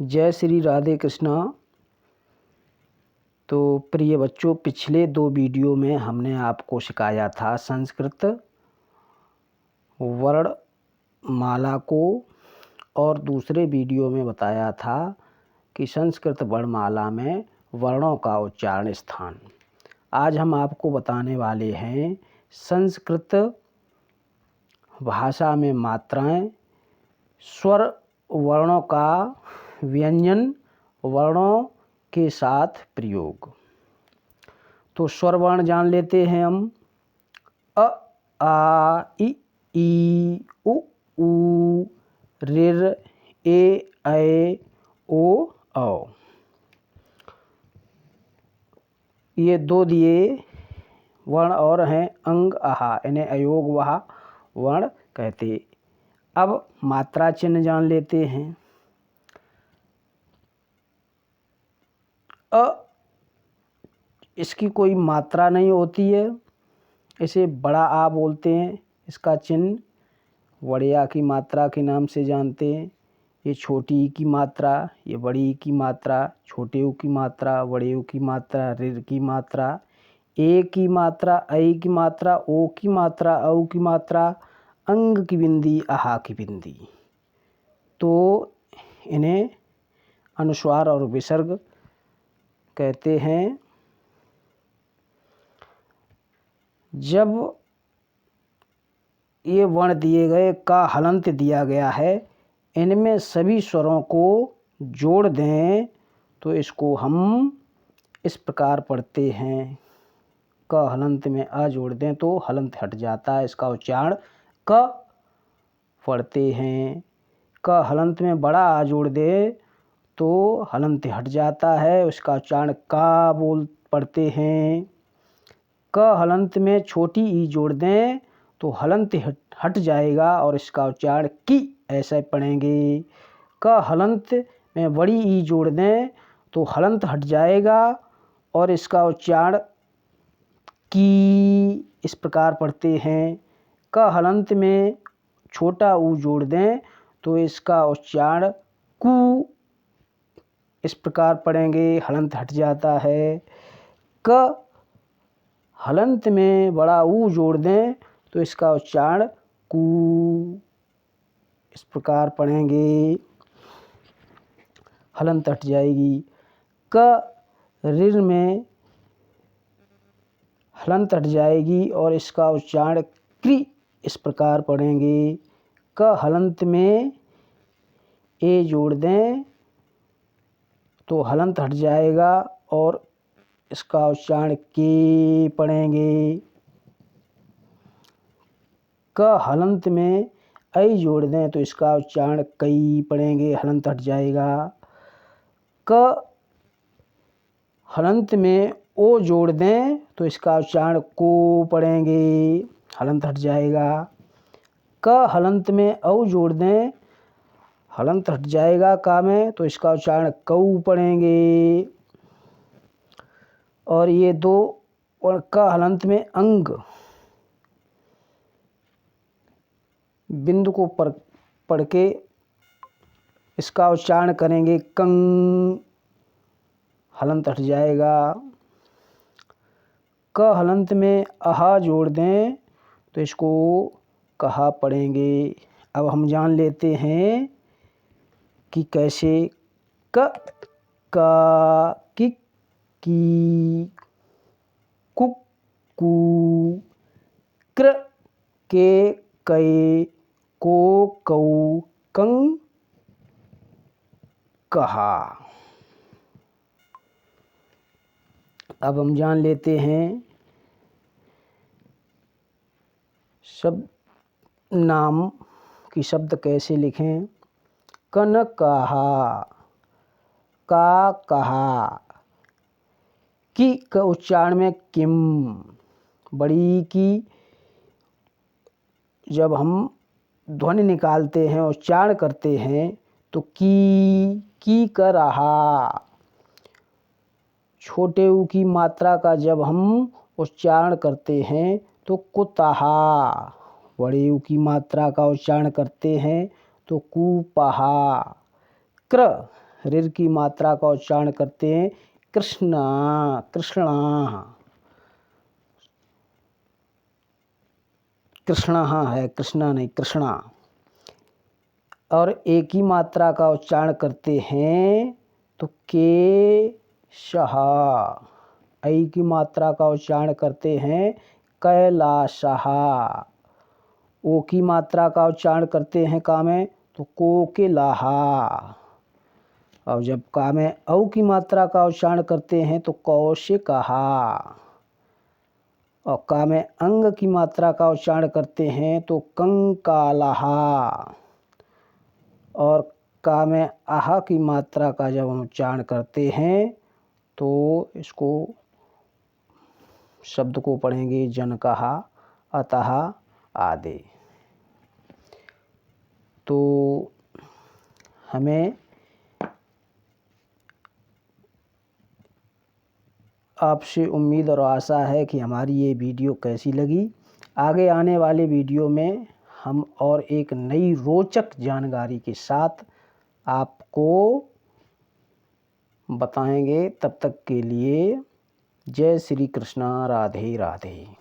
जय श्री राधे कृष्णा। तो प्रिय बच्चों, पिछले 2 वीडियो में हमने आपको सिखाया था संस्कृत वर्णमाला को, और दूसरे वीडियो में बताया था कि संस्कृत वर्णमाला में वर्णों का उच्चारण स्थान। आज हम आपको बताने वाले हैं संस्कृत भाषा में मात्राएं, स्वर वर्णों का व्यंजन वर्णों के साथ प्रयोग। तो स्वर वर्ण जान लेते हैं हम। अ, आ, ई, उ, ऊ, ऋ, ए, ऐ, ओ, औ। ये 2 दिए वर्ण और हैं अंग, आहा, इन्हें अयोग वहा वर्ण कहते। अब मात्रा चिन्ह जान लेते हैं। अ, इसकी कोई मात्रा नहीं होती है, इसे बड़ा आ बोलते हैं। इसका चिन्ह बड़े आ की मात्रा के नाम से जानते हैं। ये छोटी ई की मात्रा, ये बड़ी ई की मात्रा, छोटे ऊ की मात्रा, बड़े ऊ की मात्रा, ऋ की मात्रा, ए की मात्रा, ऐ की मात्रा, ओ की मात्रा, औ की मात्रा, अंग की बिंदी, आहा की बिंदी। तो इन्हें अनुस्वार और विसर्ग कहते हैं। जब ये वर्ण दिए गए, का हलंत दिया गया है, इनमें सभी स्वरों को जोड़ दें तो इसको हम इस प्रकार पढ़ते हैं। क हलंत में अ जोड़ दें तो हलंत हट जाता है, इसका उच्चारण क पढ़ते हैं। क हलंत में बड़ा आ जोड़ दे तो हलंत हट जाता है, उसका उच्चारण का पढ़ते हैं। क हलंत में छोटी ई जोड़ दें तो हलंत हट जाएगा और इसका उच्चारण की ऐसे पढ़ेंगे। क हलंत में बड़ी ई जोड़ दें तो हलंत हट जाएगा और इसका उच्चारण की इस प्रकार पढ़ते हैं। क हलंत में छोटा ऊ जोड़ दें तो इसका उच्चारण कू इस प्रकार पढ़ेंगे, हलंत हट जाता है। क हलंत में बड़ा ऊ जोड़ दें तो इसका उच्चारण कू इस प्रकार पढ़ेंगे, हलंत हट जाएगी। क ऋ में हलंत हट जाएगी और इसका उच्चारण क्री इस प्रकार पढ़ेंगे। क हलंत में ए जोड़ दें तो हलंत हट जाएगा और इसका उच्चारण के पढ़ेंगे। क हलंत में ऐ जोड़ दें तो इसका उच्चारण कई पढ़ेंगे, हलंत हट जाएगा। क हलंत में ओ जोड़ दें तो इसका उच्चारण को पढ़ेंगे, हलंत हट जाएगा। क हलंत में औ जोड़ दें, हलंत हट जाएगा का में, तो इसका उच्चारण कऊ पढ़ेंगे। और ये 2 और क हलंत में अंग बिंदु को पढ़ के इसका उच्चारण करेंगे कंग, हलंत हट जाएगा। क हलंत में अहा जोड़ दें तो इसको कहा पढ़ेंगे। अब हम जान लेते हैं कि कैसे। क, का, किक, की, कुक, कू, क्र, के, कै, को, कऊ, कंग, कहा। अब हम जान लेते हैं शब्द नाम की शब्द कैसे लिखें। कन कहा, का कहा, की का उच्चारण में किम, बड़ी की जब हम ध्वनि निकालते हैं, उच्चारण करते हैं तो की कर रहा। छोटे ऊ की मात्रा का जब हम उच्चारण करते हैं तो कुतहा। बड़े ऊ की मात्रा का उच्चारण करते हैं तो कुपहा। क्र ऋ की मात्रा का उच्चारण करते हैं कृष्णा, कृष्णा, कृष्णा है, कृष्णा नहीं, कृष्णा। और ए की मात्रा का उच्चारण करते हैं तो के शहा, ऐ की मात्रा का उच्चारण करते हैं कैलाशहा। ओ की मात्रा का उच्चारण करते हैं का में तो कोकिलाहा। और जब का में औ की मात्रा का उच्चारण करते हैं तो कौशिकहा। और का में अंग की मात्रा का उच्चारण करते हैं तो कंकालहा। और का में आहा की मात्रा का जब हम उच्चारण करते हैं तो इसको शब्द को पढ़ेंगे जनकहा, अतः आदि। तो हमें आपसे उम्मीद और आशा है कि हमारी ये वीडियो कैसी लगी। आगे आने वाले वीडियो में हम और एक नई रोचक जानकारी के साथ आपको बताएंगे। तब तक के लिए जय श्री कृष्णा, राधे राधे।